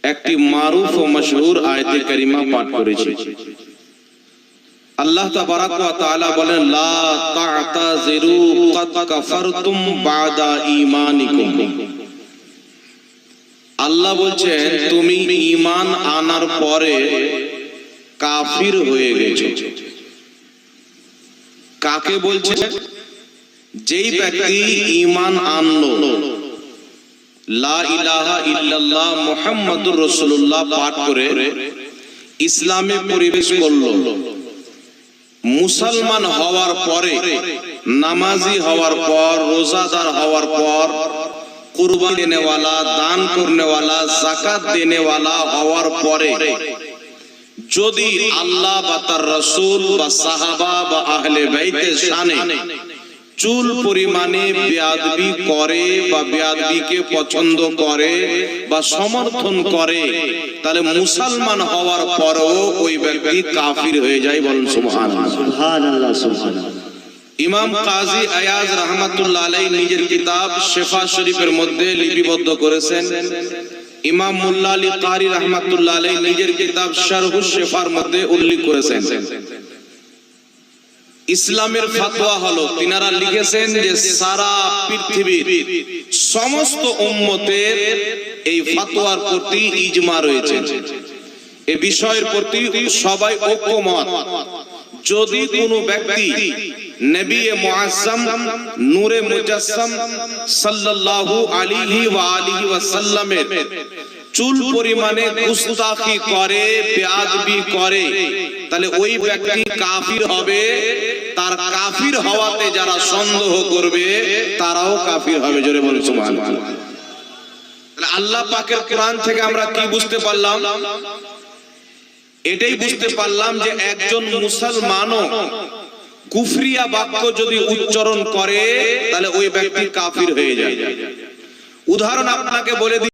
একটি মারুফ ও মশহুর আয়াতে কারিমা পাঠ করেছি। আল্লাহ তাবারাক ওয়া তাআলা বলেন, লা তা'তাযিরু ক্বাদ কাফারতুম বা'দা ঈমানিকুম। আল্লাহ বলছেন তুমি ঈমান আনার পরে কাফির হয়ে গেছো। কাকে বলছেন? যেই ব্যক্তি ঈমান আনলো, লা ইলাহা ইল্লাল্লাহ মুহাম্মাদুর রাসূলুল্লাহ পাঠ করে ইসলামে প্রবেশ করলো, মুসলমান হওয়ার পরে, নামাজি হওয়ার পর, রোজাদার হওয়ার পর, কুরবানি দেনে वाला, দান করনে वाला, যাকাত দেনে वाला হওয়ার পরে যদি আল্লাহ বা তার রাসূল বা সাহাবা বা আহলে বাইতের শানে চুল পরিমাণে বেয়াদবি করে বা বেয়াদবিকে পছন্দ করে বা সমর্থন করে, তাহলে মুসলমান হওয়ার পরেও ওই ব্যক্তি কাফির হয়ে যায়। বলুন সুবহানাল্লাহ। সুবহানাল্লাহ সুবহানাল্লাহ। ইমাম কাজী আয়াজ রাহমাতুল্লাহ আলাইহি নিজের কিতাব শিফা শরীফের মধ্যে লিপিবদ্ধ করেছেন। ইমাম মুল্লা আলী কারি রাহমাতুল্লাহ আলাইহি নিজের কিতাব শারহুশ শিফার মধ্যে উল্লেখ করেছেন। ইসলামের ফতোয়া হলো, তিনারা লিখেছেন যে সারা পৃথিবীর সমস্ত উম্মতের এই ফতোয়ার প্রতি ইজমা রয়েছে, এই বিষয়ের প্রতি সবাই ঐকমত। যদি কোনো ব্যক্তি নবী মুআজ্জম নূরে মুজাসসাম সাল্লাল্লাহু আলাইহি ওয়া আলিহি ওয়াসাল্লামের চুল পরিমাণে গুস্তাখি করে, বেয়াদবি করে, তাহলে ওই ব্যক্তি কাফির হবে। তার কাফির হওয়াতে যারা সন্দেহ করবে তারাও কাফির হবে। জোরে বলুন সুবহানাল্লাহ। তাহলে আল্লাহ পাকের কোরআন থেকে আমরা কি বুঝতে পারলাম? এটাই বুঝতে পারলাম যে একজন মুসলমানও কুফরিয়া বাক্য যদি উচ্চারণ করে তাহলে ওই ব্যক্তি কাফির হয়ে যায়। উদাহরণ আপনাকে বলে